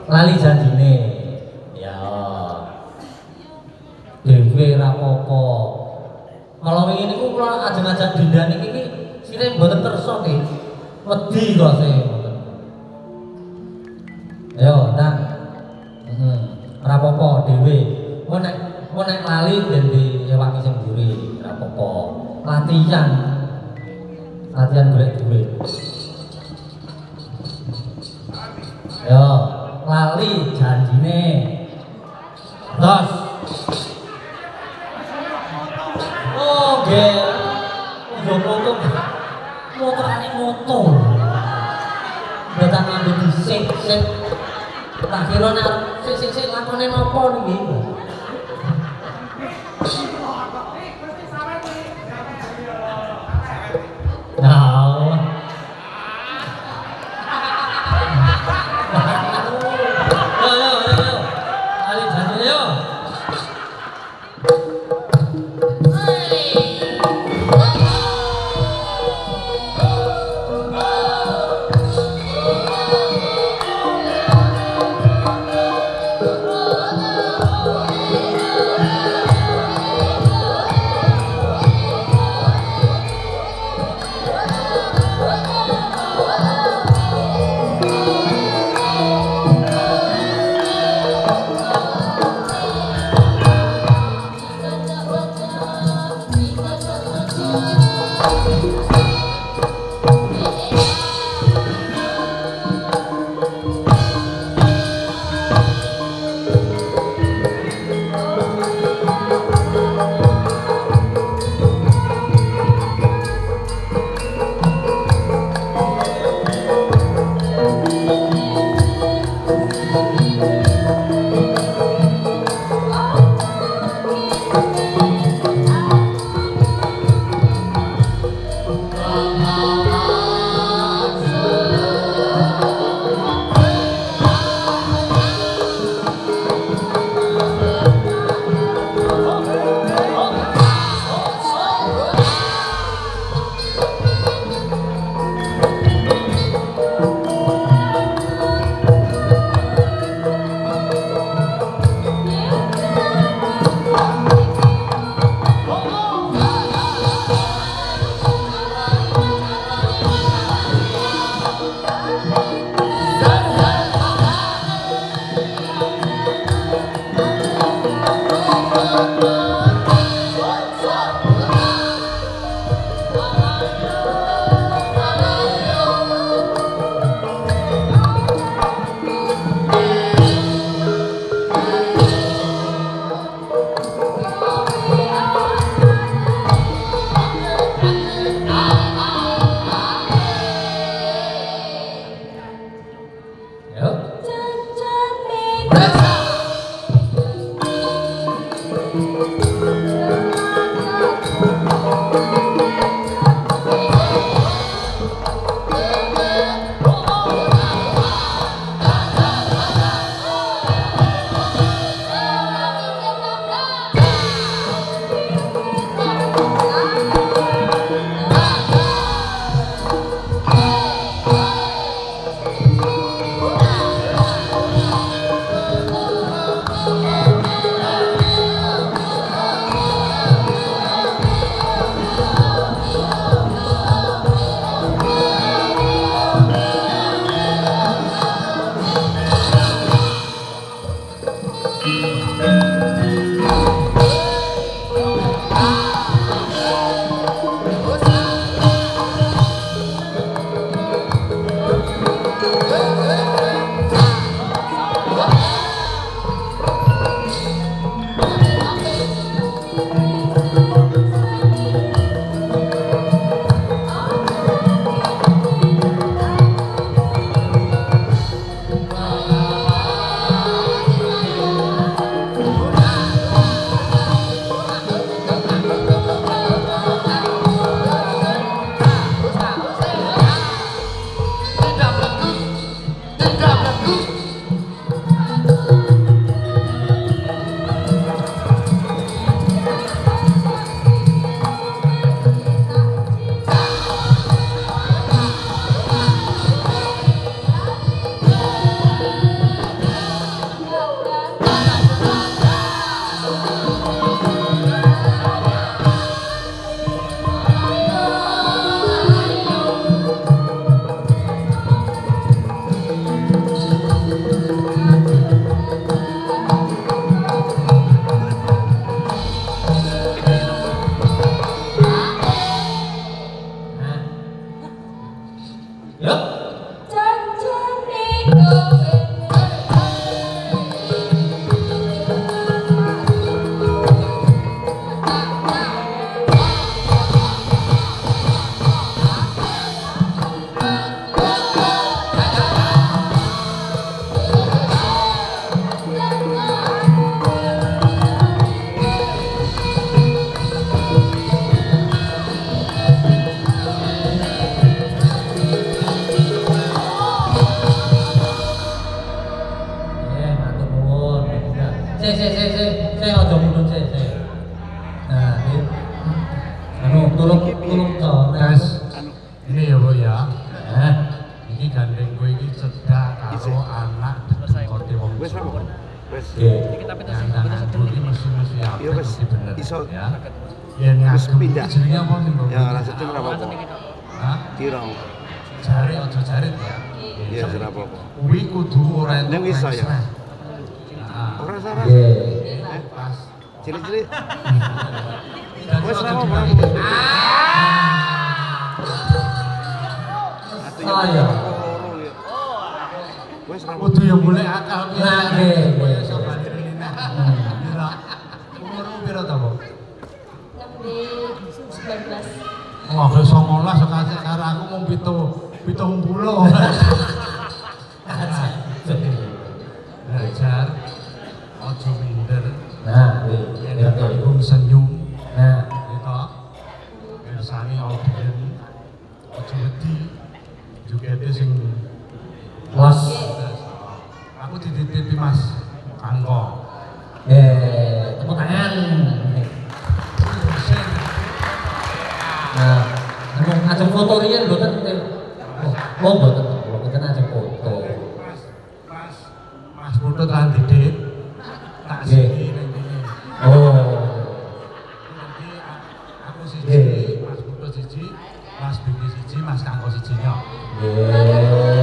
lali janjine ya dhewe ra apa-apa kalau wingi niku kula ajeng-ajeng dindane iki sire mboten kersa nggih wedi kok sing ngoten ayo nang ora apa-apa dhewe kok nek lali ben diewangi sing mburi ora apa-apa latihan golek duit yo lali janjine terus oh nggih yo motor datang ngambil disik tak kira nek sik lakone napa niki nah ali janjine yo aja mudun sik. Nah, anu tulung to. Guys, ini ya Bu ya. Nah, Ini gandeng gue ini cedak karo anak kote wong. Wes apa? Wes. Yang gue ini mesti apa Iya, wes. mesti bener Iso. ya. Yang ngagem pindah. jenenge apa sih Bu? Ya rasane ora apa-apa. Hah? Kirong. Jari aja jarit ya. Iya, ora apa-apa. Kuwi kudu ora entuk. Ning iso ya? Nah, Ora salah. nggih. pas. Cilik-cilik. Dan Wes aja ora apa-apa. dibagi. Atuh Oh, ya. iya. Wes ora apa-apa. Kudu yang boleh akal piye. Nah, nggih. Koyo sopan ini. Pira? Umurmu pira ta, Bu? Nembe 19. Wah, ke 19 sekarang aku mau 70. Belajar ojo minder, Nah, kuwi. yen tanggung senyum, Nah, gitu. Mirsani audien, ojo wedi, juga itu sing Mas. aku dititipi Mas Kangko. Tepuk tangan. Nah, ajeng foto riyen mboten. Oh, mboten ajeng foto. Mas Putut lan Didik, tak Nggih. sini ning kene. Oh. Nanti aku siji, Mas Putut siji, Mas Biki siji, Mas Kangko sijinya. Nggih.